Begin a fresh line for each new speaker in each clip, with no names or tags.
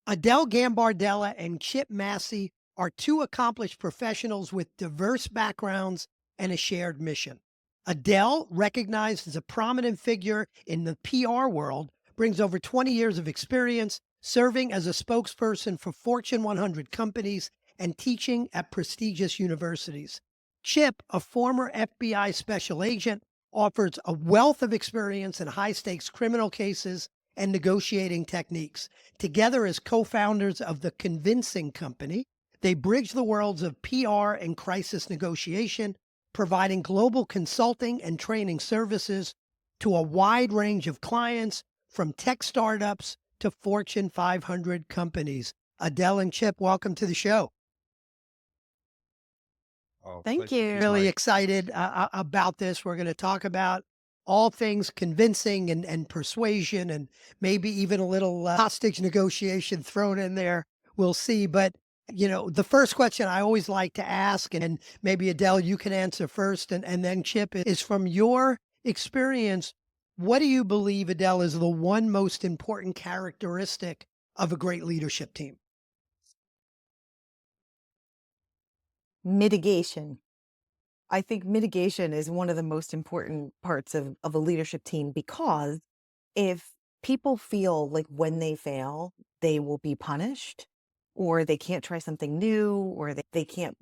Adele Gambardella and Chip Massey are two accomplished professionals with diverse backgrounds and a shared mission. Adele, recognized as a prominent figure in the PR world, brings over 20 years of experience serving as a spokesperson for Fortune 100 companies and teaching at prestigious universities. Chip, a former FBI special agent, offers a wealth of experience in high stakes criminal cases and negotiating techniques. Together as co founders of the Convincing Company, they bridge the worlds of PR and crisis negotiation, providing global consulting and training services to a wide range of clients from tech startups to Fortune 500 companies. Adele and Chip, welcome to the show.
Oh,
Thank
pleasure is
Really
you.
mine.
excited about this. We're going to talk about all things convincing and persuasion, and maybe even a little hostage negotiation thrown in there. We'll see. But, the first question I always like to ask, and maybe Adele, you can answer first, and then Chip, is from your experience, what do you believe, Adele, is the one most important characteristic of a great leadership team?
Mitigation. I think mitigation is one of the most important parts of a leadership team because if people feel like when they fail, they will be punished, or they can't try something new, or they can't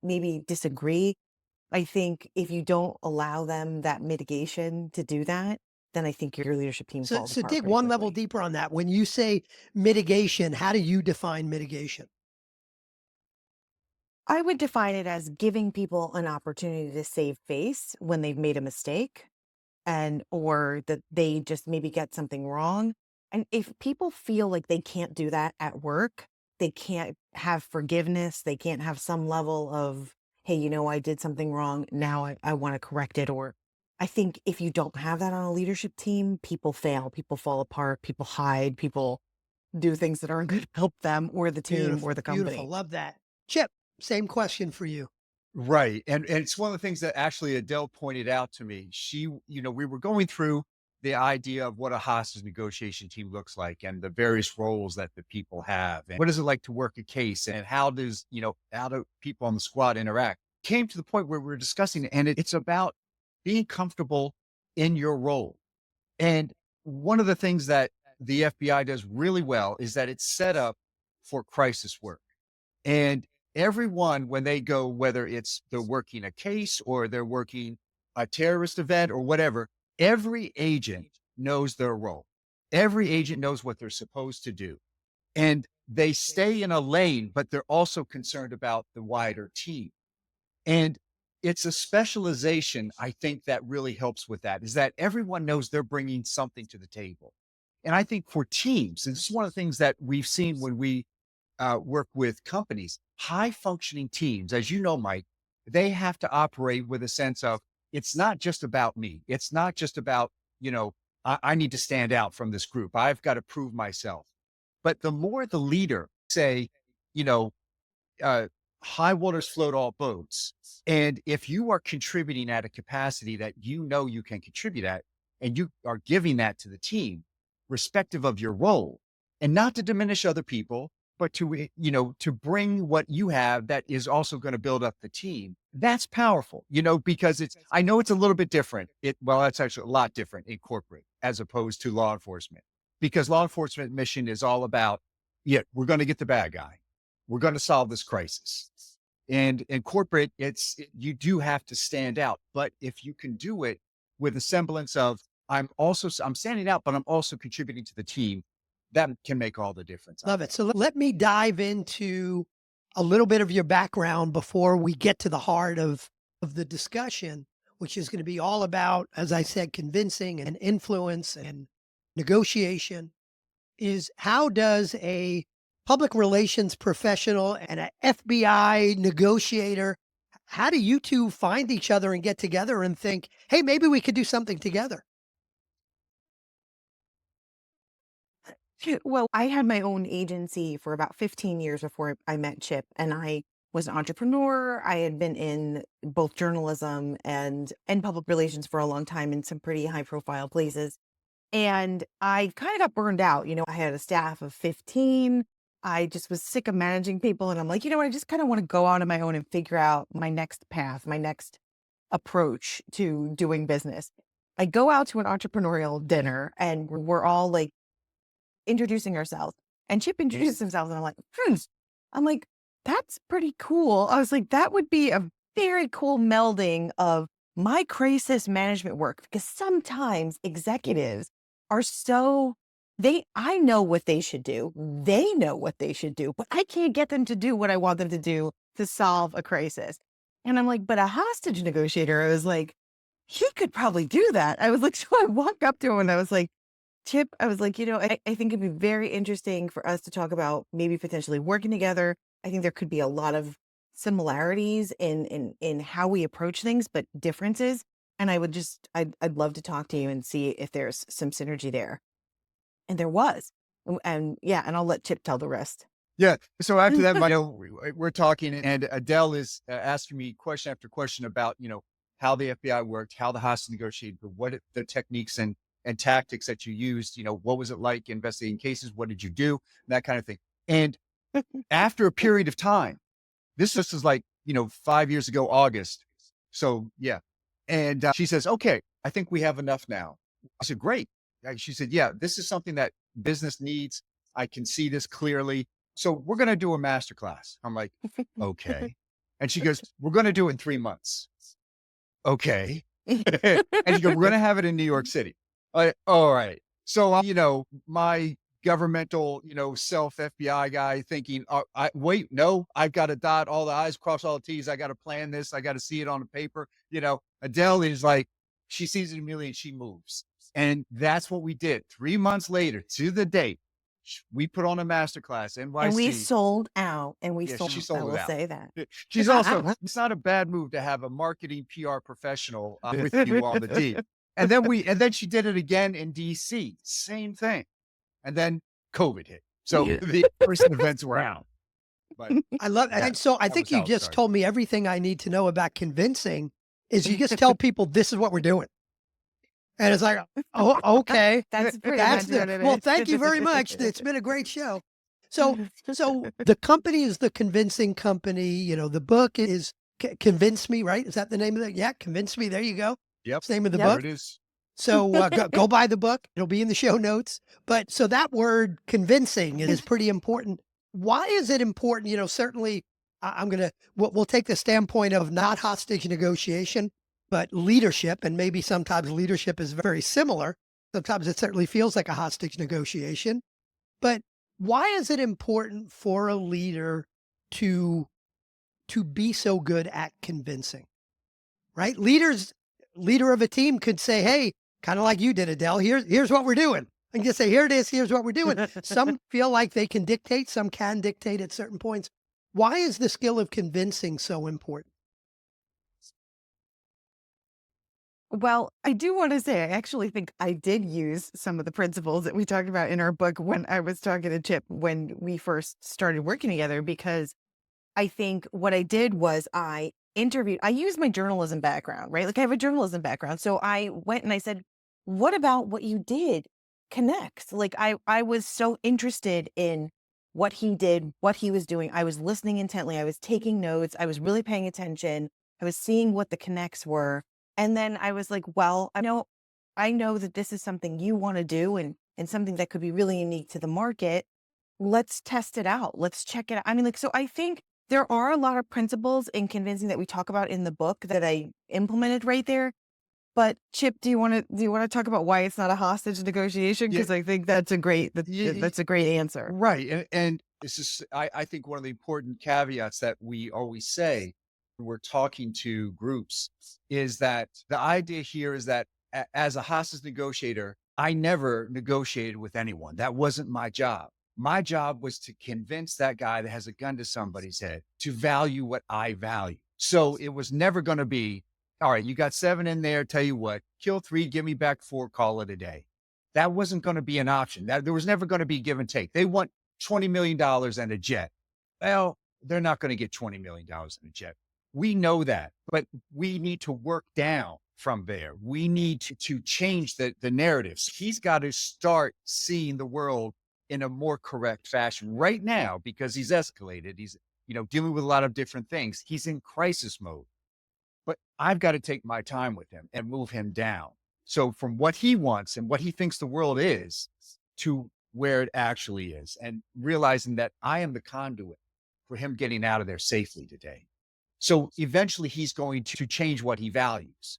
maybe disagree. I think if you don't allow them that mitigation to do that, then I think your leadership team
So,
falls
so
apart
dig
pretty
one level
quickly.
deeper on that. When you say mitigation, how do you define mitigation?
I would define it as giving people an opportunity to save face when they've made a mistake and or that they just maybe get something wrong. And if people feel like they can't do that at work, they can't have forgiveness, they can't have some level of, hey, I did something wrong. Now I want to correct it. Or I think if you don't have that on a leadership team, people fail, people fall apart, people hide, people do things that aren't going to help them or the team or
Beautiful,
the
beautiful.
company.
Love that. Chip, same question for you.
Right. And it's one of the things that actually Adele pointed out to me. We were going through the idea of what a hostage negotiation team looks like and the various roles that the people have. And what is it like to work a case and how do people on the squad interact? Came to the point where we're discussing it, and it's about being comfortable in your role. And one of the things that the FBI does really well is that it's set up for crisis work. And everyone, when they go, whether it's they're working a case or they're working a terrorist event or whatever, every agent knows their role. Every agent knows what they're supposed to do. And they stay in a lane, but they're also concerned about the wider team. And it's a specialization, I think, that really helps with that, is that everyone knows they're bringing something to the table. And I think for teams, and this is one of the things that we've seen when we work with companies, high functioning teams, as you know, Mike, they have to operate with a sense of it's not just about me. It's not just about, I need to stand out from this group. I've got to prove myself. But the more the leader say, you know, uh, high waters float all boats. And if you are contributing at a capacity that you can contribute at, and you are giving that to the team, respective of your role, and not to diminish other people, but to bring what you have that is also going to build up the team. That's powerful, because I know it's a little bit different. That's actually a lot different in corporate as opposed to law enforcement, because law enforcement mission is all about, yeah, we're going to get the bad guy, we're going to solve this crisis. And in corporate, you do have to stand out. But if you can do it with a semblance of, I'm standing out, but I'm also contributing to the team, that can make all the difference, I
Love it.
think.
So let me dive into a little bit of your background before we get to the heart of the discussion, which is going to be all about, as I said, convincing and influence and negotiation. Is how does a public relations professional and an FBI negotiator, how do you two find each other and get together and think, hey, maybe we could do something together?
Well, I had my own agency for about 15 years before I met Chip, and I was an entrepreneur. I had been in both journalism and public relations for a long time in some pretty high profile places. And I kind of got burned out. I had a staff of 15. I just was sick of managing people. And I'm like, what? I just kind of want to go out on my own and figure out my next path, my next approach to doing business. I go out to an entrepreneurial dinner and we're all like introducing ourselves. And Chip introduced himself and I'm like, I'm like, that's pretty cool. I was like, that would be a very cool melding of my crisis management work because sometimes executives are so I know what they should do. They know what they should do, but I can't get them to do what I want them to do to solve a crisis. And I'm like, but a hostage negotiator, I was like, he could probably do that. I was like, so I walk up to him and I was like, Chip, I was like, I think it'd be very interesting for us to talk about maybe potentially working together. I think there could be a lot of similarities in how we approach things, but differences. And I'd love to talk to you and see if there's some synergy there. And there was. And yeah, and I'll let Chip tell the rest.
Yeah. So after that, we're talking and Adele is asking me question after question about, how the FBI worked, how the hostage negotiated, the techniques and tactics that you used, what was it like investigating cases? What did you do? That kind of thing. And after a period of time, this is like, 5 years ago, August. So yeah. And she says, okay, I think we have enough now. I said, great. She said, yeah, this is something that business needs. I can see this clearly. So we're going to do a masterclass. I'm like, okay. And she goes, we're going to do it in 3 months. Okay. And she goes, we're going to have it in New York City. All right. So, my governmental, self FBI guy thinking, no, I've got to dot all the I's, cross all the T's. I got to plan this. I got to see it on the paper. Adele is like, she sees it immediately and she moves. And that's what we did. 3 months later to the date, we put on a masterclass, NYC.
And we sold out. And we
Yeah,
sold,
she sold
I
it
will
out.
say that.
She's also, it's not a bad move to have a marketing PR professional with you on the team. And then she did it again in DC, same thing. And then COVID hit. So the in-person events were out. But
I love it. And so I think you just told me everything I need to know about convincing is you just tell people this is what we're doing. And it's like, oh, okay.
That's pretty much what it is.
Well, thank you very much. It's been a great show. So the company is the convincing company. The book is Convince Me, right? Is that the name of it? Yeah, Convince Me. There you go.
Yep.
It's the name of the
There
book.
it is.
So go buy the book. It'll be in the show notes. But so that word convincing is pretty important. Why is it important? Certainly we'll take the standpoint of not hostage negotiation, but leadership. And maybe sometimes leadership is very similar. Sometimes it certainly feels like a hostage negotiation. But why is it important for a leader to be so good at convincing, right? Leader of a team could say, hey, kind of like you did, Adele, here's what we're doing. And just say, here it is, here's what we're doing. Some feel like they can dictate, some can dictate at certain points. Why is the skill of convincing so important?
Well, I do want to say, I actually think I did use some of the principles that we talked about in our book when I was talking to Chip when we first started working together, because I think what I did was I used my journalism background, right? Like I have a journalism background. So I went and I said, what about what you did connects? Like I was so interested in what he did, what he was doing. I was listening intently. I was taking notes. I was really paying attention. I was seeing what the connects were. And then I was like, well, I know that this is something you want to do and something that could be really unique to the market. Let's test it out. Let's check it out. I mean, so I think there are a lot of principles in convincing that we talk about in the book that I implemented right there. But Chip, do you want to talk about why it's not a hostage negotiation? Because I think that's a great answer.
Right. And this is, I think, one of the important caveats that we always say when we're talking to groups is that the idea here is that as a hostage negotiator, I never negotiated with anyone. That wasn't my job. My job was to convince that guy that has a gun to somebody's head to value what I value. So it was never going to be, all right, you got 7 in there. Tell you what, kill 3, give me back 4, call it a day. That wasn't going to be an option. There was never going to be give and take. They want $20 million and a jet. Well, they're not going to get $20 million in a jet. We know that, but we need to work down from there. We need to change the narratives. He's got to start seeing the world in a more correct fashion right now because he's escalated. He's, dealing with a lot of different things. He's in crisis mode, but I've got to take my time with him and move him down. So from what he wants and what he thinks the world is to where it actually is, and realizing that I am the conduit for him getting out of there safely today. So eventually he's going to change what he values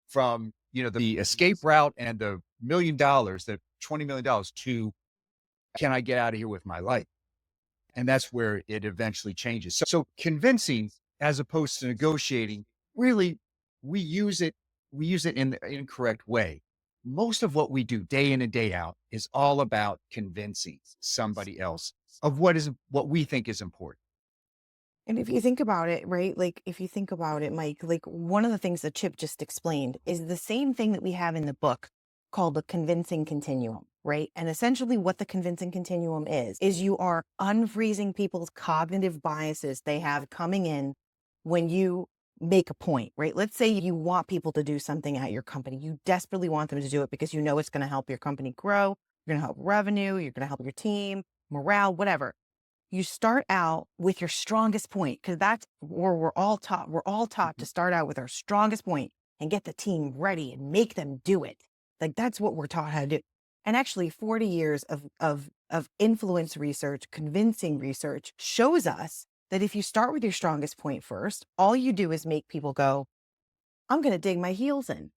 from, the escape route and the $1 million, the $20 million to can I get out of here with my life? And that's where it eventually changes. So convincing as opposed to negotiating, really, we use it, in the incorrect way. Most of what we do day in and day out is all about convincing somebody else of what we think is important.
And if you think about it, right? Like if you think about it, Mike, like one of the things that Chip just explained is the same thing that we have in the book called the convincing continuum, right? And essentially what the convincing continuum is you are unfreezing people's cognitive biases they have coming in when you make a point, right? Let's say you want people to do something at your company. You desperately want them to do it because you know it's going to help your company grow. You're going to help revenue. You're going to help your team, morale, whatever. You start out with your strongest point because that's where we're all taught. We're all taught to start out with our strongest point and get the team ready and make them do it. Like that's what we're taught how to do. And actually 40 years of influence research, convincing research shows us that if you start with your strongest point first, all you do is make people go, I'm going to dig my heels in.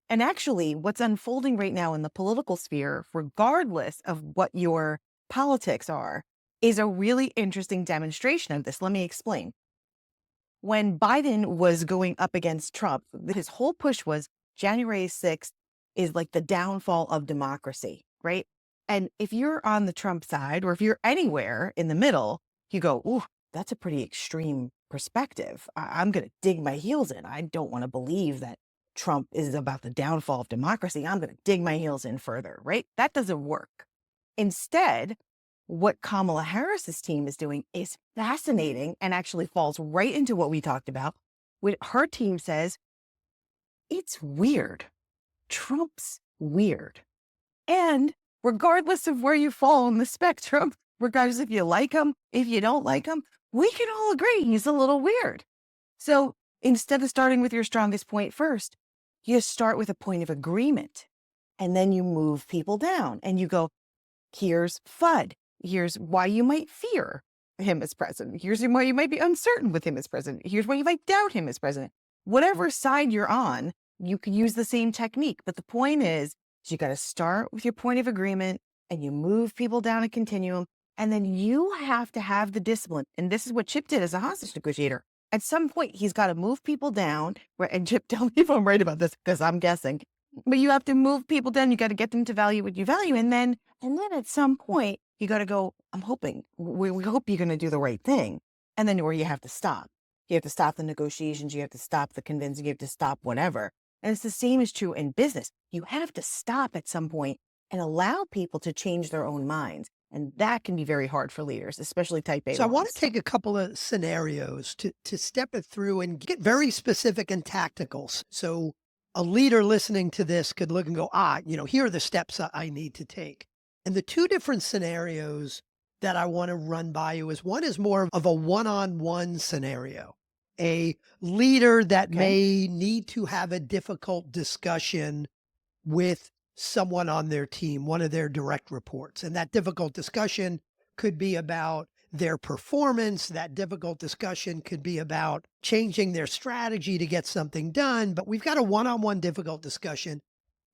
And actually what's unfolding right now in the political sphere, regardless of what your politics are, is a really interesting demonstration of this. Let me explain. When Biden was going up against Trump, his whole push was January 6th is like the downfall of democracy, right? And if you're on the Trump side, or if you're anywhere in the middle, you go, ooh, that's a pretty extreme perspective. I'm going to dig my heels in. I don't want to believe that Trump is about the downfall of democracy. I'm going to dig my heels in further, right? That doesn't work. Instead, what Kamala Harris's team is doing is fascinating and actually falls right into what we talked about. When her team says, it's weird. Trump's weird. And regardless of where you fall on the spectrum, regardless if you like him, if you don't like him, we can all agree he's a little weird. So instead of starting with your strongest point first, you start with a point of agreement. And then you move people down and you go, here's FUD. Here's why you might fear him as president. Here's why you might be uncertain with him as president. Here's why you might doubt him as president. Whatever side you're on, you could use the same technique. But the point is you got to start with your point of agreement and you move people down a continuum. And then you have to have the discipline. And this is what Chip did as a hostage negotiator. At some point, he's got to move people down. And Chip, tell me if I'm right about this, because I'm guessing. But you have to move people down. You got to get them to value what you value. And then at some point, you got to go, I'm hoping, we hope you're going to do the right thing. And then where you have to stop. You have to stop the negotiations. You have to stop the convincing. You have to stop whatever. And it's the same is true in business. You have to stop at some point and allow people to change their own minds. And that can be very hard for leaders, especially type A
So I want
ones.
to take a couple of scenarios to step it through and get very specific and tactical. So a leader listening to this could look and go, here are the steps I need to take. And the two different scenarios that I want to run by you is one is more of a one-on-one scenario, a leader that
Okay.
may need to have a difficult discussion with someone on their team, one of their direct reports. And that difficult discussion could be about their performance. That difficult discussion could be about changing their strategy to get something done. But we've got a one-on-one difficult discussion.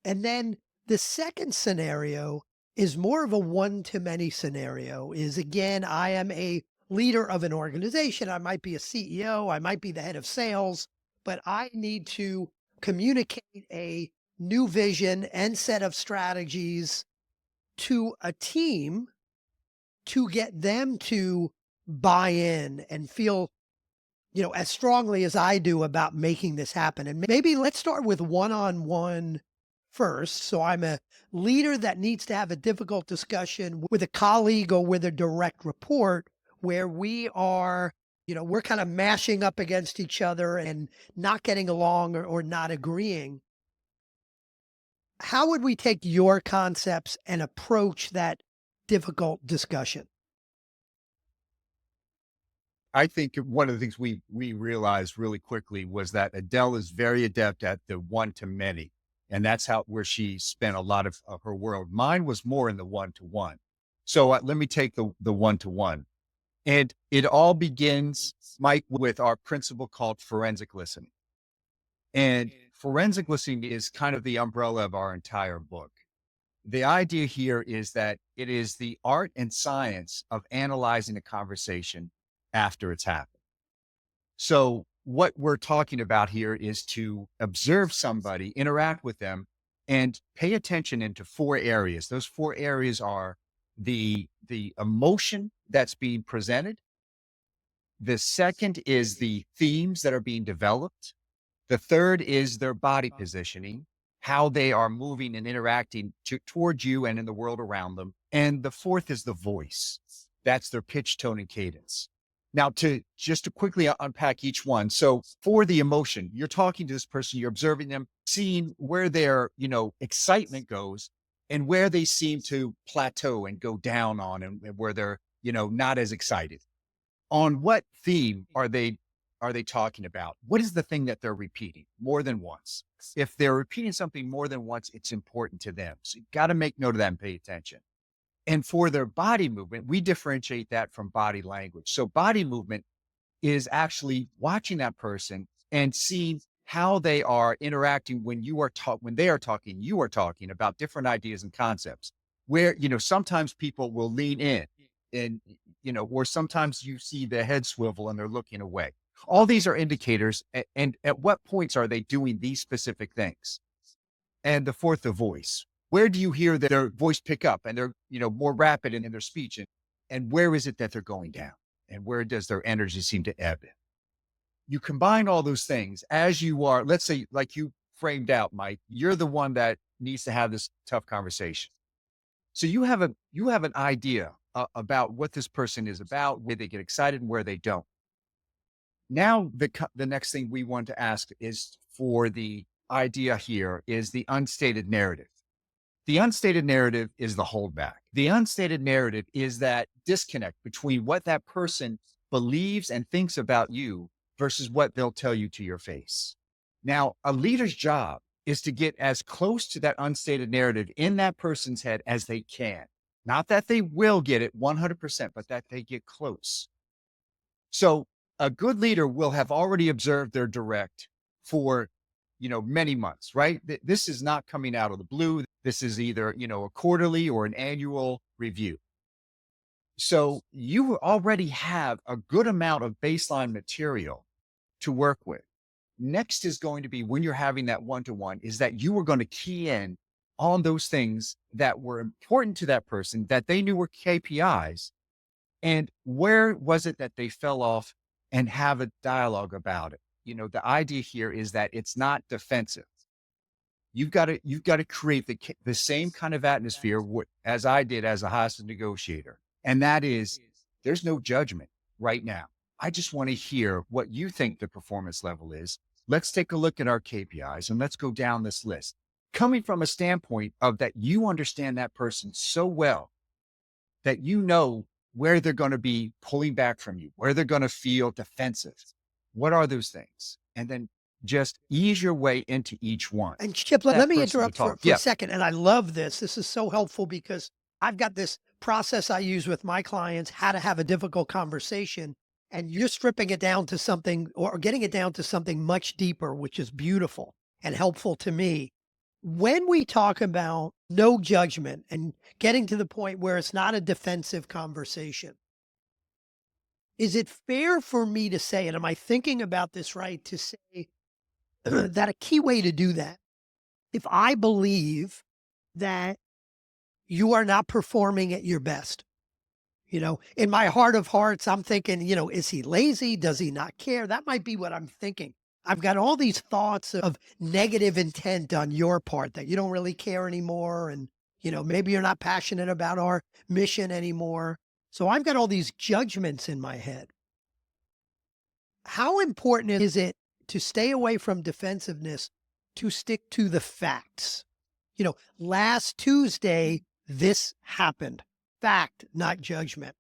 And then the second scenario is more of a one-to-many scenario, is again, I am a leader of an organization. I might be a CEO. I might be the head of sales, but I need to communicate a new vision and set of strategies to a team to get them to buy in and feel, as strongly as I do about making this happen. And maybe let's start with one-on-one first. So I'm a leader that needs to have a difficult discussion with a colleague or with a direct report where we are, we're kind of mashing up against each other and not getting along or not agreeing. How would we take your concepts and approach that difficult discussion?
I think one of the things we realized really quickly was that Adele is very adept at the one to many, and that's how where she spent a lot of her world. Mine was more in the one to one. So let me take the one to one, and it all begins, Mike, with our principle called forensic listening. And forensic listening is kind of the umbrella of our entire book. The idea here is that it is the art and science of analyzing a conversation after it's happened. So, what we're talking about here is to observe somebody, interact with them, and pay attention into four areas. Those four areas are the emotion that's being presented. The second is the themes that are being developed. The third is their body positioning, how they are moving and interacting towards you and in the world around them. And the fourth is the voice. That's their pitch, tone, and cadence. Now, to quickly unpack each one. So, for the emotion, you're talking to this person, you're observing them, seeing where their excitement goes, and where they seem to plateau and go down on, and where they're not as excited. On what theme are they talking about? What is the thing that they're repeating more than once? If they're repeating something more than once, it's important to them. So you've got to make note of that and pay attention. And for their body movement, we differentiate that from body language. So body movement is actually watching that person and seeing how they are interacting when they are talking, you are talking about different ideas and concepts. Where, sometimes people will lean in and, or sometimes you see the head swivel and they're looking away. All these are indicators. And at what points are they doing these specific things? And the fourth, the voice. Where do you hear their voice pick up and they're, more rapid in their speech? And where is it that they're going down? And where does their energy seem to ebb? You combine all those things as you are, let's say, like you framed out, Mike, you're the one that needs to have this tough conversation. So you have an idea about what this person is about, where they get excited and where they don't. Now, the next thing we want to ask is for the idea here is the unstated narrative. The unstated narrative is the holdback. The unstated narrative is that disconnect between what that person believes and thinks about you versus what they'll tell you to your face. Now, a leader's job is to get as close to that unstated narrative in that person's head as they can. Not that they will get it 100%, but that they get close. So a good leader will have already observed their direct for, many months, right? This is not coming out of the blue. This is either, a quarterly or an annual review. So you already have a good amount of baseline material to work with. Next is going to be when you're having that one-to-one is that you are going to key in on those things that were important to that person that they knew were KPIs. And where was it that they fell off and have a dialogue about it? The idea here is that it's not defensive. You've got to create the same kind of atmosphere as I did as a hostage negotiator. And that is there's no judgment right now. I just want to hear what you think the performance level is. Let's take a look at our KPIs and let's go down this list. Coming from a standpoint of that you understand that person so well that you know where they're going to be pulling back from you, where they're going to feel defensive. What are those things? And then just ease your way into each one.
And Chip, let
That
me
person to
interrupt for,
talk.
for a
Yeah.
second. And I love this. This is so helpful because I've got this process I use with my clients, how to have a difficult conversation. And you're stripping it down to something or getting it down to something much deeper, which is beautiful and helpful to me. When we talk about no judgment and getting to the point where it's not a defensive conversation, is it fair for me to say, and am I thinking about this right, to say that a key way to do that, if I believe that you are not performing at your best, in my heart of hearts, I'm thinking, is he lazy? Does he not care? That might be what I'm thinking. I've got all these thoughts of negative intent on your part that you don't really care anymore. And, maybe you're not passionate about our mission anymore. So I've got all these judgments in my head. How important is it to stay away from defensiveness, to stick to the facts? Last Tuesday, this happened. Fact, not judgment.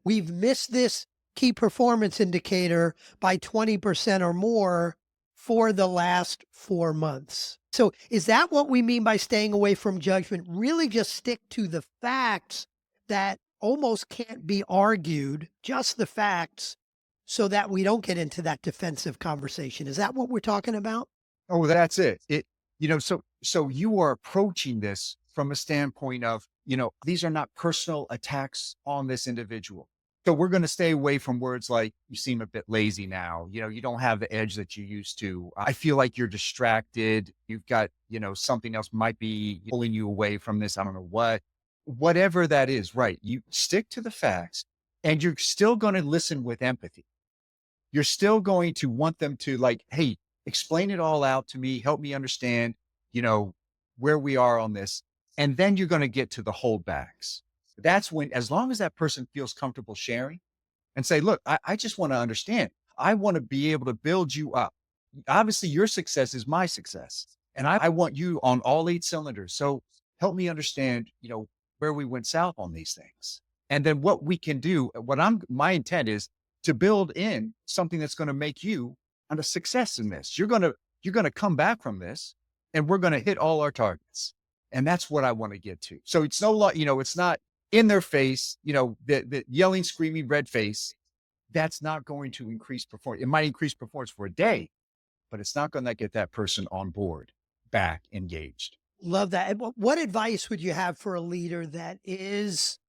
We've missed this key performance indicator by 20% or more for the last 4 months. So, is that what we mean by staying away from judgment? Really just stick to the facts that almost can't be argued, just the facts, so that we don't get into that defensive conversation. Is that what we're talking about?
Oh, that's it. So you are approaching this from a standpoint of, these are not personal attacks on this individual. So we're going to stay away from words like, you seem a bit lazy now. You don't have the edge that you used to. I feel like you're distracted. You've got, something else might be pulling you away from this. I don't know what, whatever that is, right? You stick to the facts and you're still going to listen with empathy. You're still going to want them to, like, hey, explain it all out to me, help me understand, you know, where we are on this. And then you're going to get to the holdbacks. That's when, as long as that person feels comfortable sharing and say, look, I just want to understand. I want to be able to build you up. Obviously, your success is my success. And I want you on all 8 cylinders. So help me understand, where we went south on these things. And then what we can do, my intent is to build in something that's going to make you a success in this. You're going to come back from this and we're going to hit all our targets. And that's what I want to get to. So it's it's not in their face, the yelling, screaming, red face. That's not going to increase performance. It might increase performance for a day, but it's not going to get that person on board, back engaged.
Love that. And what advice would you have for a leader that is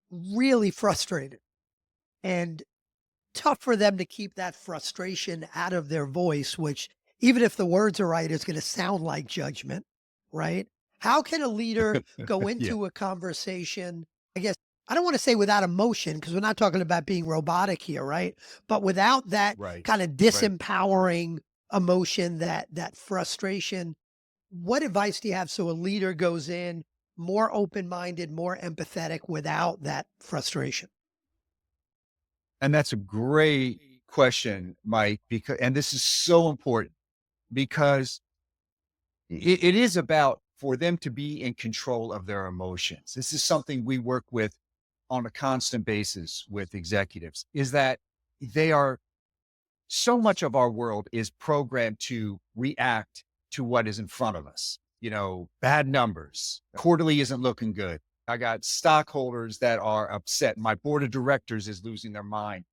really frustrated and tough for them to keep that frustration out of their voice, which, even if the words are right, is going to sound like judgment, right? How can a leader go
Yeah.
into a conversation? I guess I don't want to say without emotion, because we're not talking about being robotic here, right? But without that
Right.
kind of
Right.
disempowering emotion, that frustration. What advice do you have so a leader goes in more open-minded, more empathetic without that frustration?
And that's a great question, Mike, and this is so important because it is about for them to be in control of their emotions. This is something we work with on a constant basis with executives, is that they are so much of our world is programmed to react to what is in front of us. Bad numbers, quarterly isn't looking good. I got stockholders that are upset. My board of directors is losing their mind.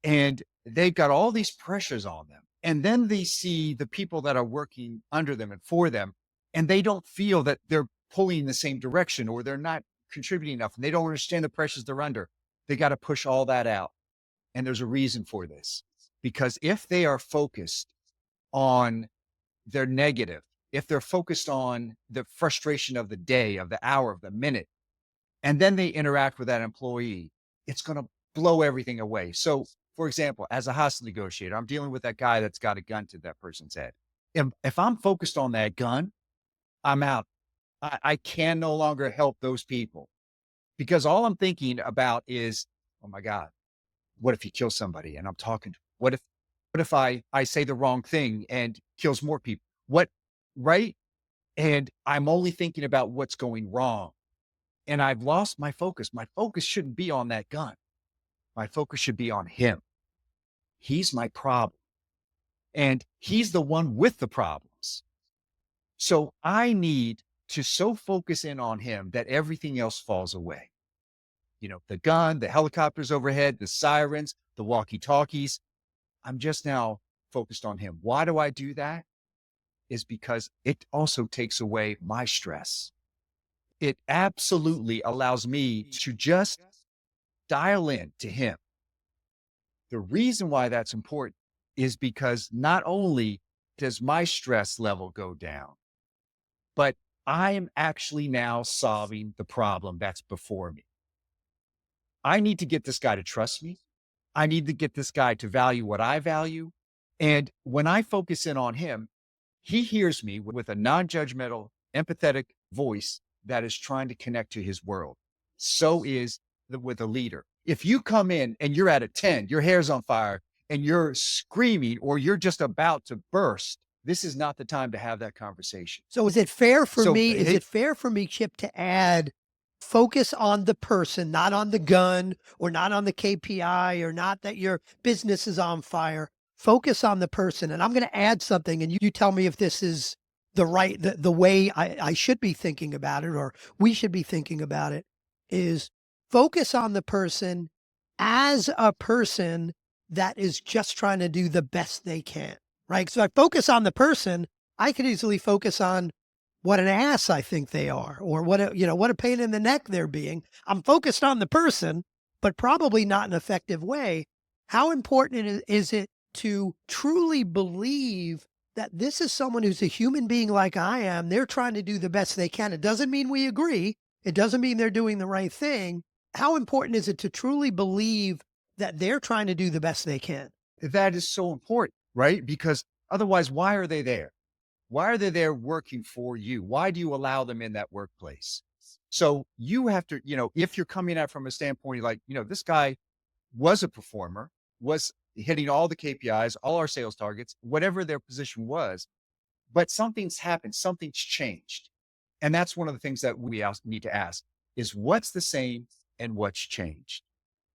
And they've got all these pressures on them. And then they see the people that are working under them and for them, and they don't feel that they're pulling in the same direction or they're not contributing enough and they don't understand the pressures they're under. They got to push all that out. And there's a reason for this. Because if they are focused on their negative, if they're focused on the frustration of the day, of the hour, of the minute, and then they interact with that employee, it's going to blow everything away. So, for example, as a hostage negotiator, I'm dealing with that guy that's got a gun to that person's head. If I'm focused on that gun, I'm out. I can no longer help those people because all I'm thinking about is, oh my God, what if he kills somebody? And I'm talking, what if I say the wrong thing and kills more people? What, right? And I'm only thinking about what's going wrong. And I've lost my focus. My focus shouldn't be on that gun. My focus should be on him. He's my problem. And he's the one with the problems. So I need to so focus in on him that everything else falls away. The gun, the helicopters overhead, the sirens, the walkie talkies. I'm just now focused on him. Why do I do that? Is because it also takes away my stress. It absolutely allows me to just dial in to him. The reason why that's important is because not only does my stress level go down, but I am actually now solving the problem that's before me. I need to get this guy to trust me. I need to get this guy to value what I value. And when I focus in on him, he hears me with a non-judgmental, empathetic voice that is trying to connect to his world. So is with a leader. If you come in and you're at a 10, your hair's on fire and you're screaming or you're just about to burst, this is not the time to have that conversation.
So is it fair for
So,
me? Is it fair for me, Chip, to add focus on the person, not on the gun or not on the KPI or not that your business is on fire? Focus on the person. And I'm going to add something, and you tell me if this is the way I should be thinking about it, or we should be thinking about it, is focus on the person as a person that is just trying to do the best they can. Right. So I focus on the person. I could easily focus on what an ass I think they are, or what a pain in the neck they're being. I'm focused on the person, but probably not in an effective way. How important is it to truly believe that this is someone who's a human being like I am? They're trying to do the best they can. It doesn't mean we agree. It doesn't mean they're doing the right thing. How important is it to truly believe that they're trying to do the best they can?
that is so important, right? Because otherwise, why are they there? Why are they there working for you? Why do you allow them in that workplace? So you have to, if you're coming at it from a standpoint like, this guy was a performer, was hitting all the KPIs, all our sales targets, whatever their position was, but something's happened, something's changed. And that's one of the things that we need to ask is what's the same and what's changed?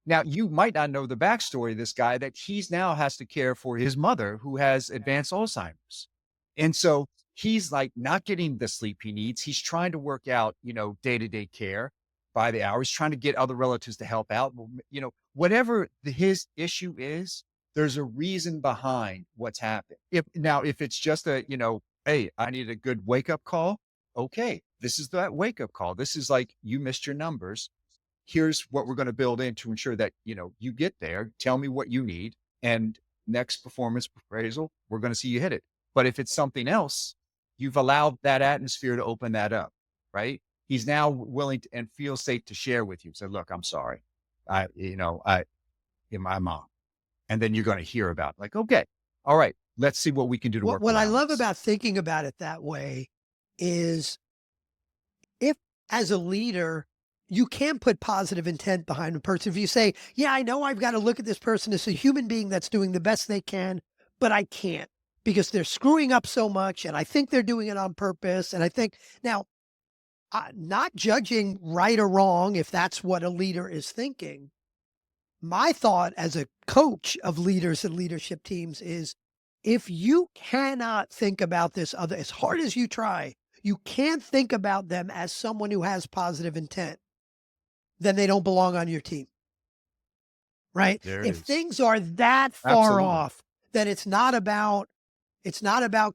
Now, you might not know the backstory of this guy that he's now has to care for his mother who has advanced Alzheimer's. And so he's like not getting the sleep he needs. He's trying to work out, day-to-day care by the hour. He's trying to get other relatives to help out. Well, whatever his issue is, there's a reason behind what's happened. If it's just hey, I need a good wake-up call. Okay, this is that wake-up call. This is like, you missed your numbers. Here's what we're going to build in to ensure that, you get there. Tell me what you need. And next performance appraisal, we're going to see you hit it. But if it's something else, you've allowed that atmosphere to open that up, right? He's now willing to and feels safe to share with you. Say, look, I'm sorry. My mom. And then you're going to hear about like, okay, all right, let's see what we can do to work
What I
around
love
this.
about thinking about it that way is if, as a leader, you can put positive intent behind a person. If you say, yeah, I know I've got to look at this person as a human being that's doing the best they can, but I can't because they're screwing up so much. And I think they're doing it on purpose. And I think now, not judging right or wrong, if that's what a leader is thinking, my thought as a coach of leaders and leadership teams is if you cannot think about this other, as hard as you try, you can't think about them as someone who has positive intent, then they don't belong on your team, right?
There it
If
is.
things are that far
Absolutely.
off, then it's not about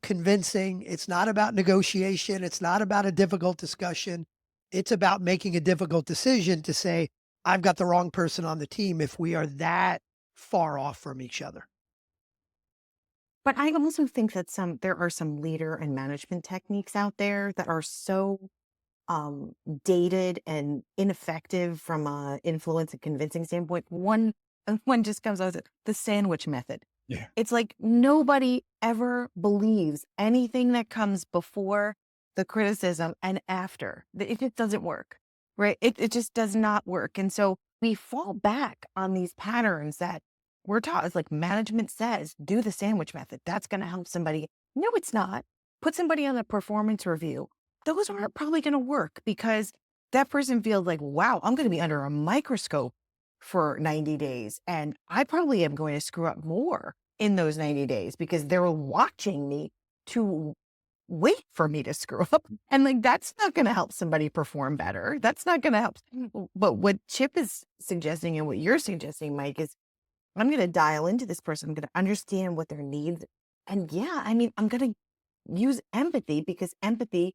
convincing, it's not about negotiation, it's not about a difficult discussion. It's about making a difficult decision to say, I've got the wrong person on the team if we are that far off from each other.
But I also think that there are some leader and management techniques out there that are so dated and ineffective from a influence and convincing standpoint. One just comes out as the sandwich method.
Yeah.
It's like nobody ever believes anything that comes before the criticism and after. It just doesn't work, right? It just does not work. And so we fall back on these patterns that we're taught. It's like management says, do the sandwich method. That's going to help somebody. No, it's not. Put somebody on a performance review. Those aren't probably going to work because that person feels like, wow, I'm going to be under a microscope for 90 days. And I probably am going to screw up more in those 90 days because they're watching me to wait for me to screw up. And like, that's not going to help somebody perform better. That's not going to help. But what Chip is suggesting and what you're suggesting, Mike, is I'm going to dial into this person. I'm going to understand what their needs. And yeah, I mean, I'm going to use empathy because empathy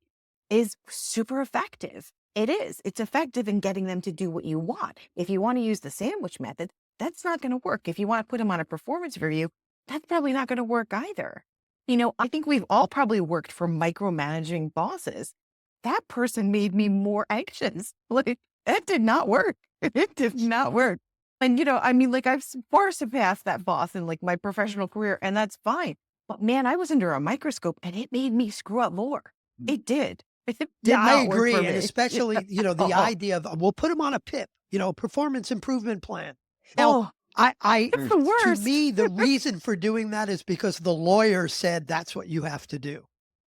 is super effective. It is. It's effective in getting them to do what you want. If you want to use the sandwich method, that's not going to work. If you want to put them on a performance review, that's probably not going to work either. I think we've all probably worked for micromanaging bosses. That person made me more anxious. Like, it did not work. It did not work. And, I mean, like I've far surpassed that boss in like my professional career, and that's fine. But man, I was under a microscope and it made me screw up more. It did. It did
Yeah, I
not work
agree.
for
And
me.
especially, the
Oh,
idea of we'll put them on a PIP, performance improvement plan. Now,
oh, That's
Mm.
the
To
worst.
me, the reason for doing that is because the lawyer said that's what you have to do.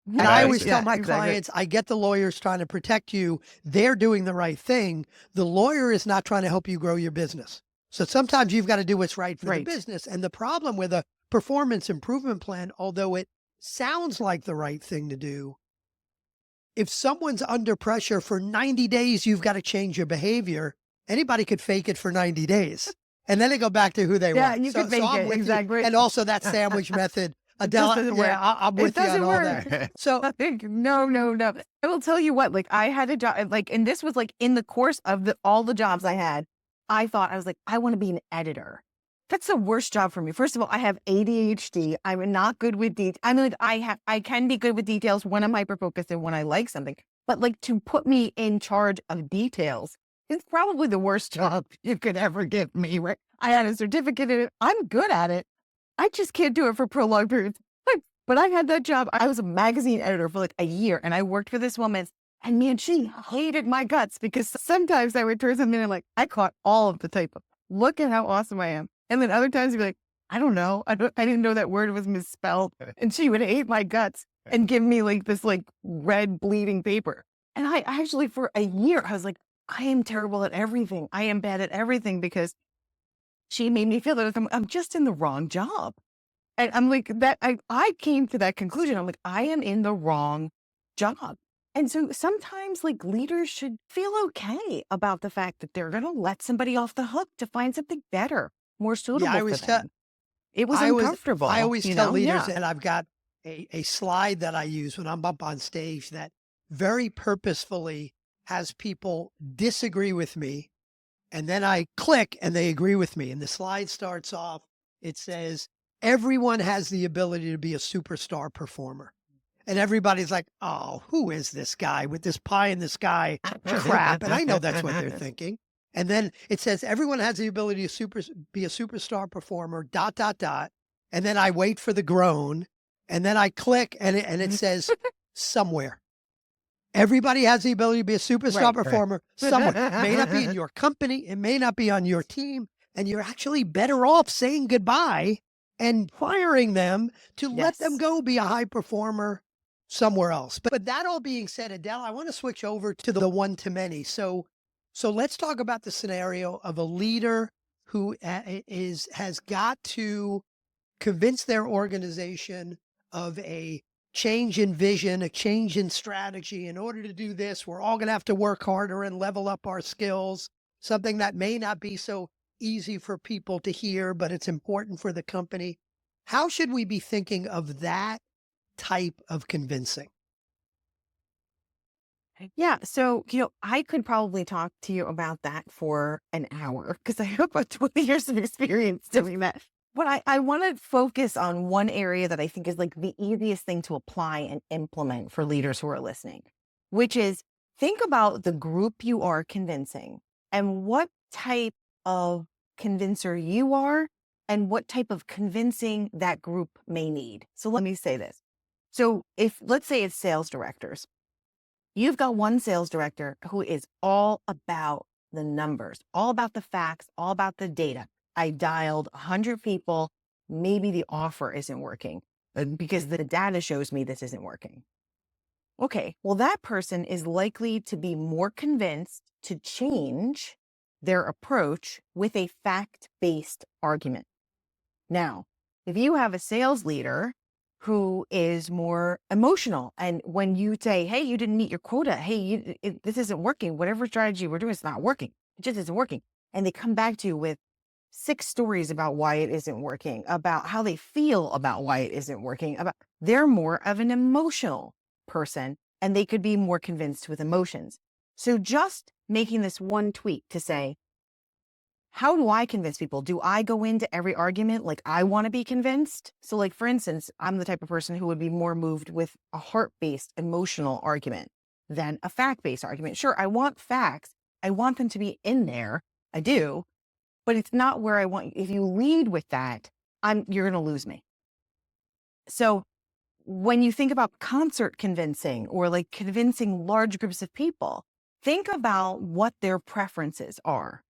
And I
I
always
see.
tell
Yeah,
my
exactly.
clients, I get the lawyers trying to protect you. They're doing the right thing. The lawyer is not trying to help you grow your business. So sometimes you've got to do what's right for the
Right.
business. And the problem with a performance improvement plan, although it sounds like the right thing to do, if someone's under pressure for 90 days, you've got to change your behavior. Anybody could fake it for 90 days. And then they go back to who they
Yeah,
were.
you could
So
make
I'm
it.
with you.
Exactly.
And also that sandwich method.
It just
Adele,
doesn't
yeah,
work.
I'm
It
with you on
doesn't
all
work.
that. So
No, no, no. I will tell you what, like I had a job, like, and this was like in the course of all the jobs I had, I was like, I want to be an editor. That's the worst job for me. First of all, I have ADHD. I'm not good with details. I mean, like I can be good with details when I'm hyper focused and when I like something, but like to put me in charge of details is probably the worst job you could ever give me. Right? I had a certificate in it. I'm good at it. I just can't do it for prolonged periods. But I had that job. I was a magazine editor for like a year and I worked for this woman. And man, she hated my guts because sometimes I would turn something and like, I caught all of the typo. Look at how awesome I am. And then other times you'd be like, I don't know. I didn't know that word was misspelled. And she would hate my guts and give me like this like red bleeding paper. And I actually for a year, I was like, I am terrible at everything. I am bad at everything because she made me feel that I'm just in the wrong job. And I'm like that I came to that conclusion. I'm like, I am in the wrong job. And so sometimes like leaders should feel okay about the fact that they're gonna let somebody off the hook to find something better, more
yeah,
suitable for them. It was
I
uncomfortable,
always
you
tell
know?
leaders,
Yeah.
and I've got a slide that I use when I'm up on stage that very purposefully has people disagree with me. And then I click and they agree with me. And the slide starts off, it says, everyone has the ability to be a superstar performer. And everybody's like, oh, who is this guy with this pie in the sky crap? And I know that's what they're thinking. And then it says everyone has the ability to be a superstar performer, dot, dot, dot. And then I wait for the groan. And then I click and it says somewhere. Everybody has the ability to be a superstar
Right.
performer somewhere. It may not be in your company, it may not be on your team, and you're actually better off saying goodbye and firing them to let them
Yes.
go be a high performer somewhere else. But that all being said, Adele, I want to switch over to the one to many. So let's talk about the scenario of a leader who has got to convince their organization of a change in vision, a change in strategy. In order to do this, we're all going to have to work harder and level up our skills, something that may not be so easy for people to hear, but it's important for the company. How should we be thinking of that type of convincing?
Yeah. So, I could probably talk to you about that for an hour because I have about 20 years of experience doing that. But I want to focus on one area that I think is like the easiest thing to apply and implement for leaders who are listening, which is think about the group you are convincing and what type of convincer you are and what type of convincing that group may need. So let me say this. So if let's say it's sales directors. You've got one sales director who is all about the numbers, all about the facts, all about the data. I dialed 100 people. Maybe the offer isn't working because the data shows me this isn't working. Okay, well, that person is likely to be more convinced to change their approach with a fact-based argument. Now, if you have a sales leader who is more emotional, and when you say, hey, you didn't meet your quota, hey, this isn't working, whatever strategy we're doing, it's not working, it just isn't working. And they come back to you with 6 stories about why it isn't working, about how they feel about why it isn't working, they're more of an emotional person and they could be more convinced with emotions. So just making this one tweak to say, how do I convince people? Do I go into every argument like I want to be convinced? So like, for instance, I'm the type of person who would be more moved with a heart-based emotional argument than a fact-based argument. Sure, I want facts. I want them to be in there. I do, but it's not where I want. If you lead with that, you're going to lose me. So when you think about concert convincing or like convincing large groups of people, think about what their preferences are.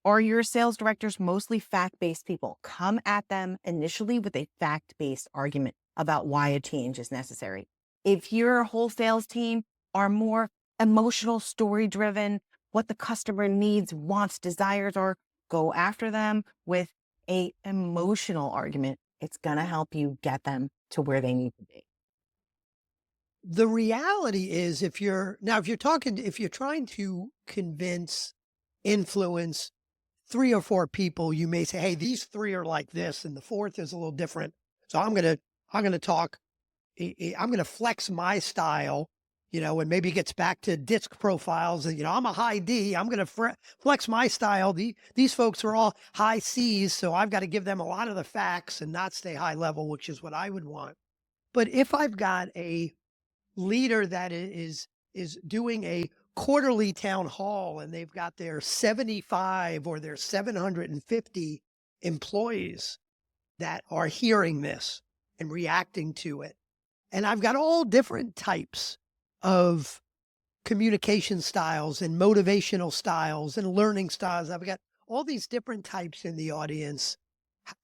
Are your sales directors mostly fact-based people? Come at them initially with a fact-based argument about why a change is necessary. If your whole sales team are more emotional, story-driven, what the customer needs, wants, desires are, go after them with a emotional argument. It's going to help you get them to where they need to be.
The reality is if you're if you're trying to convince, influence 3 or 4 people, you may say, "Hey, these 3 are like this and the 4th is a little different. So I'm gonna talk I'm gonna flex my style," and maybe it gets back to disc profiles and, I'm a high D. I'm gonna flex my style. These folks are all high Cs, so I've got to give them a lot of the facts and not stay high level, which is what I would want. But if I've got a leader that is doing a quarterly town hall and they've got their 75 or their 750 employees that are hearing this and reacting to it, and I've got all different types of communication styles and motivational styles and learning styles. I've got all these different types in the audience.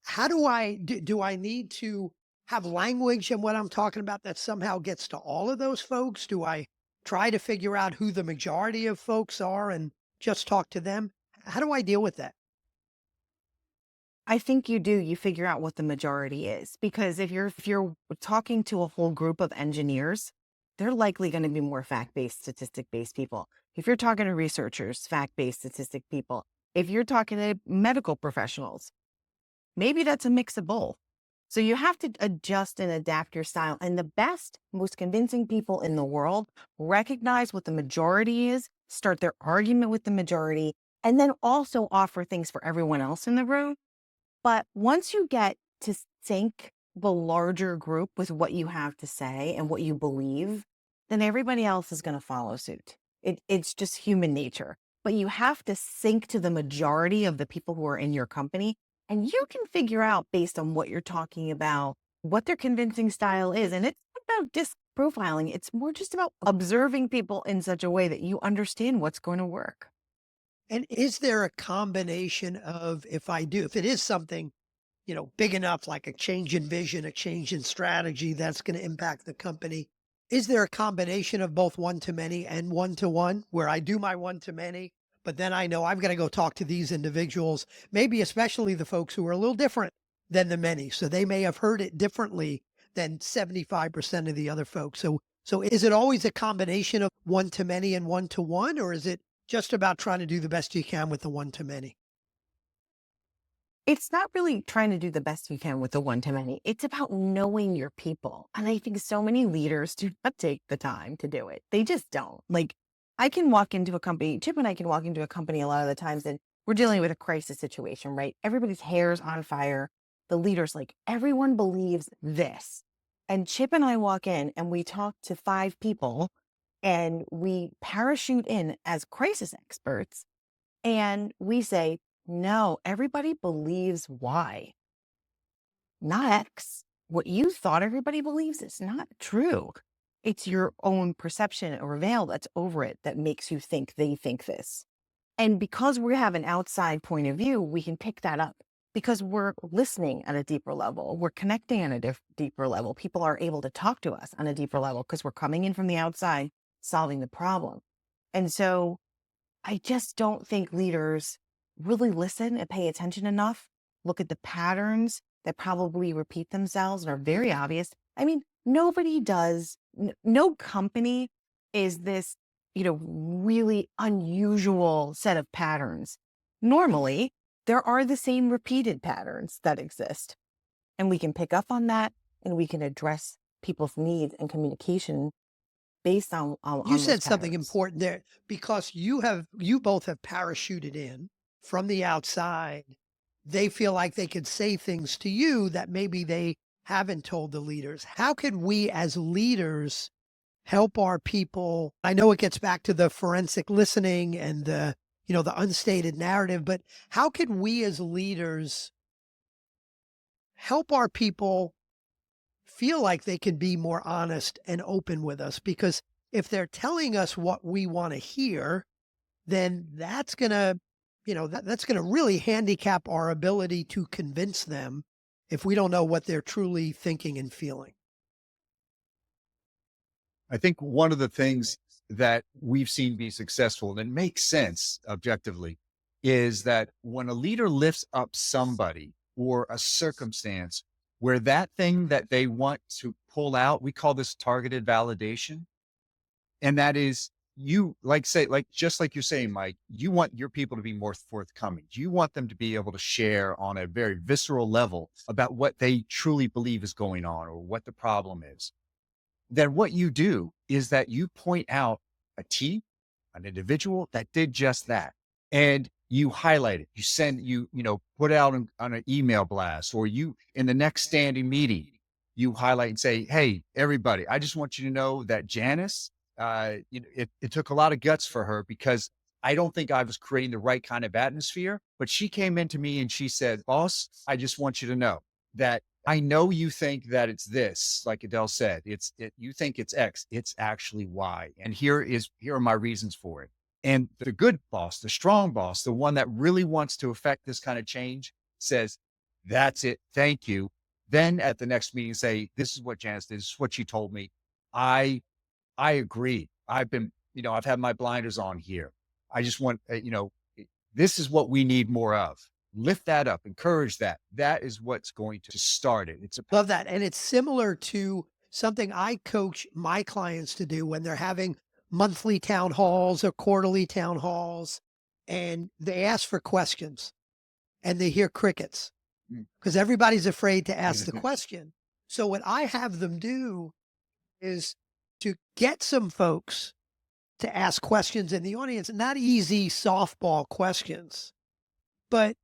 How do I need to have language in what I'm talking about that somehow gets to all of those folks? Do I try to figure out who the majority of folks are and just talk to them? How do I deal with that?
I think you do. You figure out what the majority is, because if you're talking to a whole group of engineers, they're likely going to be more fact-based, statistic-based people. If you're talking to researchers, fact-based, statistic people. If you're talking to medical professionals, maybe that's a mix of both. So you have to adjust and adapt your style. And the best, most convincing people in the world recognize what the majority is, start their argument with the majority, and then also offer things for everyone else in the room. But once you get to sync the larger group with what you have to say and what you believe, then everybody else is going to follow suit. It's just human nature. But you have to sync to the majority of the people who are in your company. And you can figure out based on what you're talking about, what their convincing style is. And it's not about disc profiling. It's more just about observing people in such a way that you understand what's going to work.
And is there a combination of if it is something, big enough, like a change in vision, a change in strategy that's going to impact the company, is there a combination of both one to many and one to one where I do my one to many, but then I know I've got to go talk to these individuals, maybe especially the folks who are a little different than the many. So they may have heard it differently than 75% of the other folks. So is it always a combination of one to many and one to one, or is it just about trying to do the best you can with the one to many?
It's not really trying to do the best you can with the one to many. It's about knowing your people. And I think so many leaders do not take the time to do it. They just don't. Like, I can walk into a company, Chip and I can walk into a company a lot of the times, and we're dealing with a crisis situation, right? Everybody's hair's on fire. The leader's like, everyone believes this. And Chip and I walk in and we talk to 5 people and we parachute in as crisis experts. And we say, no, everybody believes Y, not X. What you thought everybody believes is not true. It's your own perception or veil that's over it that makes you think they think this. And because we have an outside point of view, we can pick that up because we're listening at a deeper level. We're connecting on a deeper level. People are able to talk to us on a deeper level because we're coming in from the outside, solving the problem. And so I just don't think leaders really listen and pay attention enough, look at the patterns that probably repeat themselves and are very obvious. I mean, nobody does, no company is this, really unusual set of patterns. Normally, there are the same repeated patterns that exist. And we can pick up on that and we can address people's needs and communication based on
You
those
said something
patterns.
important there because you both have parachuted in from the outside. They feel like they could say things to you that maybe they haven't told the leaders. How could we as leaders help our people? I know it gets back to the forensic listening and the unstated narrative, but how can we as leaders help our people feel like they can be more honest and open with us? Because if they're telling us what we want to hear, then that's going to that's going to really handicap our ability to convince them if we don't know what they're truly thinking and feeling.
I think one of the things that we've seen be successful and it makes sense objectively is that when a leader lifts up somebody or a circumstance where that thing that they want to pull out, we call this targeted validation. And that is you like say, like just like you're saying, Mike, you want your people to be more forthcoming. You want them to be able to share on a very visceral level about what they truly believe is going on or what the problem is. Then what you do is that you point out a team, an individual that did just that. And you highlight it. You send, put it out on an email blast, or you, in the next standing meeting, you highlight and say, hey, everybody, I just want you to know that Janice, it took a lot of guts for her because I don't think I was creating the right kind of atmosphere. But she came into me and she said, boss, I just want you to know that I know you think that it's this, like Adele said, you think it's X, it's actually Y. And here are my reasons for it. And the good boss, the strong boss, the one that really wants to affect this kind of change says, that's it. Thank you. Then at the next meeting, say, this is what Janice did. This is what she told me. I agree. I've had my blinders on here. I just want, this is what we need more of. Lift that up, encourage that. That is what's going to start it.
Love that. And it's similar to something I coach my clients to do when they're having monthly town halls or quarterly town halls, and they ask for questions and they hear crickets because everybody's afraid to ask the question. So what I have them do is to get some folks to ask questions in the audience, not easy softball questions, but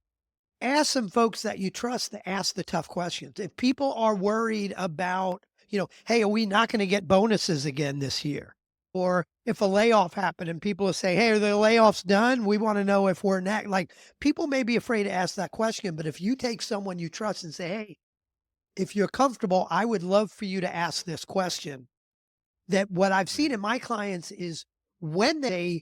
ask some folks that you trust to ask the tough questions. If people are worried about, hey, are we not going to get bonuses again this year? Or if a layoff happened and people will say, hey, are the layoffs done? We want to know if we're next. Like, people may be afraid to ask that question, but if you take someone you trust and say, hey, if you're comfortable, I would love for you to ask this question. That what I've seen in my clients is when they're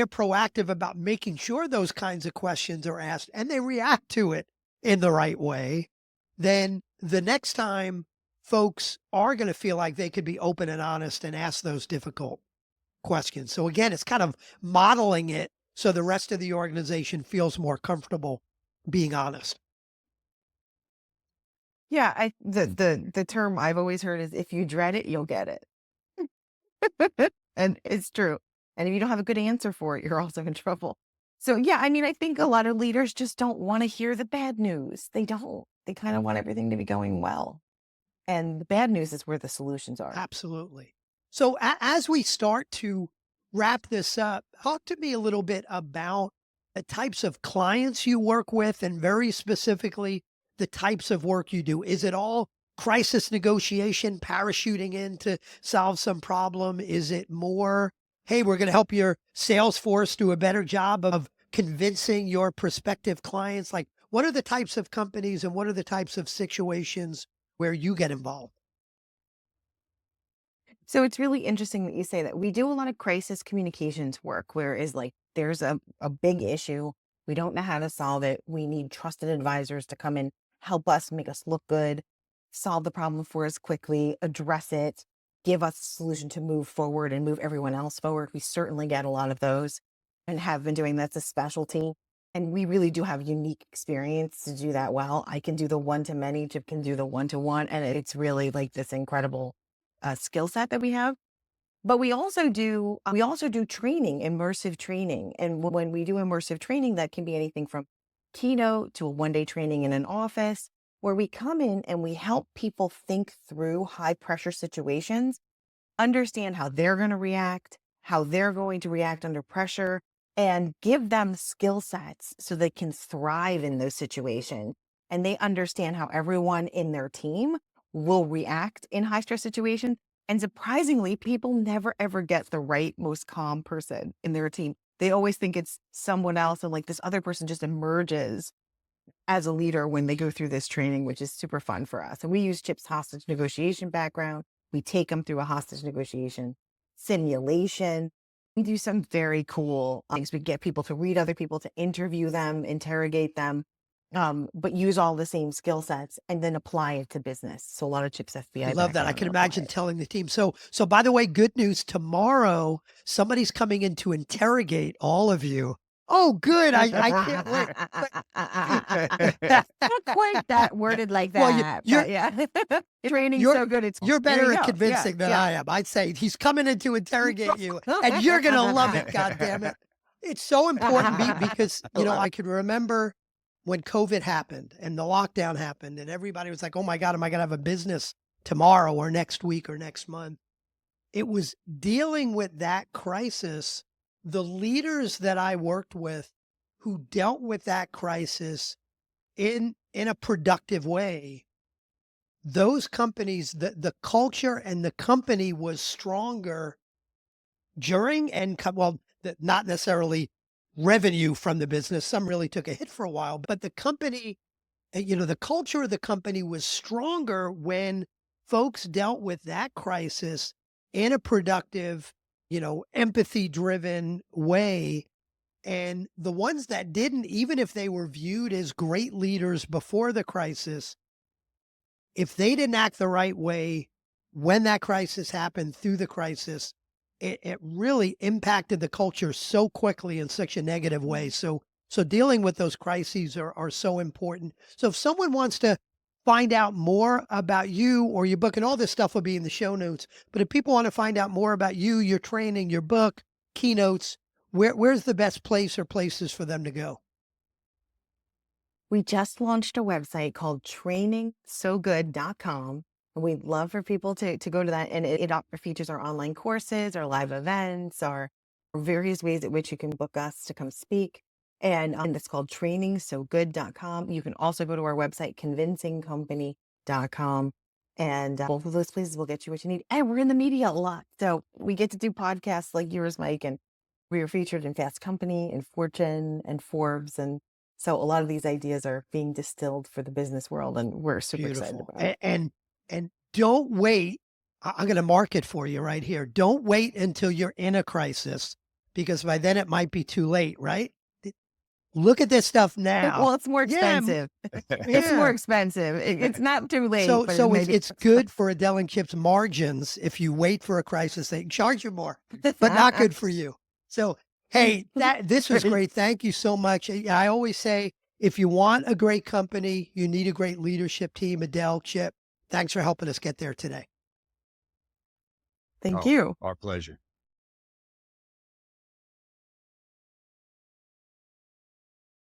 proactive about making sure those kinds of questions are asked and they react to it in the right way, then the next time folks are going to feel like they could be open and honest and ask those difficult questions. So again, it's kind of modeling it so the rest of the organization feels more comfortable being honest.
Yeah, the term I've always heard is if you dread it, you'll get it. And it's true. And if you don't have a good answer for it, you're also in trouble. So yeah, I mean, I think a lot of leaders just don't want to hear the bad news. They don't. They kind of want everything to be going well. And the bad news is where the solutions are.
Absolutely. So as we start to wrap this up, talk to me a little bit about the types of clients you work with and very specifically the types of work you do. Is it all crisis negotiation, parachuting in to solve some problem? Is it more, hey, we're going to help your sales force do a better job of convincing your prospective clients? Like, what are the types of companies and what are the types of situations where you get involved?
So it's really interesting that you say that. We do a lot of crisis communications work, where is like there's a big issue. We don't know how to solve it. We need trusted advisors to come in, help us, make us look good, solve the problem for us quickly, address it, give us a solution to move forward and move everyone else forward. We certainly get a lot of those and have been doing that's a specialty. And we really do have unique experience to do that well. I can do the one to many, Chip can do the one to one. And it's really like this incredible skill set that we have. But we also do training, immersive training. And when we do immersive training, that can be anything from keynote to a one-day training in an office, where we come in and we help people think through high pressure situations, understand how they're going to react, how they're going to react under pressure, and give them skill sets so they can thrive in those situations. And they understand how everyone in their team will react in high stress situations. And surprisingly, people never ever get the right, most calm person in their team. They always think it's someone else. And like this other person just emerges as a leader when they go through this training, which is super fun for us. And we use Chip's hostage negotiation background. We take them through a hostage negotiation simulation. We do some very cool things. We get people to read other people, to interview them, interrogate them, but use all the same skill sets and then apply it to business. So a lot of Chip's
I
FBI
love that. I
background
can
and apply
imagine
it.
telling the team. So by the way, good news. Tomorrow, somebody's coming in to interrogate all of you. Oh, good. I can't wait.
Not quite that worded like
Well,
that,
you're
but yeah. Training's
you're
so good. It's
you're
there
better
you
at
go. Yeah,
convincing than
yeah.
I am. I'd say he's coming in to interrogate you, and you're gonna love it. God damn it! It's so important because
I love
I
it.
can remember when COVID happened and the lockdown happened, and everybody was like, "Oh my God, am I gonna have a business tomorrow or next week or next month?" It was dealing with that crisis. The leaders that I worked with who dealt with that crisis in a productive way, those companies, the culture and the company was stronger during and well, not necessarily revenue from the business. Some really took a hit for a while, but the company, the culture of the company was stronger when folks dealt with that crisis in a productive, empathy driven way. And the ones that didn't, even if they were viewed as great leaders before the crisis, if they didn't act the right way when that crisis happened through the crisis, it really impacted the culture so quickly in such a negative way. So dealing with those crises are so important. So if someone wants to find out more about you or your book, and all this stuff will be in the show notes, but if people want to find out more about you, your training, your book, keynotes, where's the best place or places for them to go?
We just launched a website called trainingsogood.com. And we'd love for people to go to that. And it features our online courses, our live events, our various ways at which you can book us to come speak. And it's called trainingsogood.com. You can also go to our website, convincingcompany.com. And both of those places will get you what you need. And we're in the media a lot. So we get to do podcasts like yours, Mike. And we are featured in Fast Company and Fortune and Forbes. And so a lot of these ideas are being distilled for the business world, and we're super excited
Beautiful.
about it.
And don't wait. I'm going to mark it for you right here. Don't wait until you're in a crisis, because by then it might be too late, right? Look at this stuff now.
Well, it's more
Yeah,
expensive. It's more
yeah.
expensive. It's not too late,
So
but
so it's
maybe
it's good for Adele and Chip's margins if you wait for a crisis. They charge you more, but not good for you. So hey, this was great. Thank you so much. I always say, if you want a great company, you need a great leadership team. Adele, Chip, thanks for helping us get there today.
Thank
Oh,
you.
our pleasure.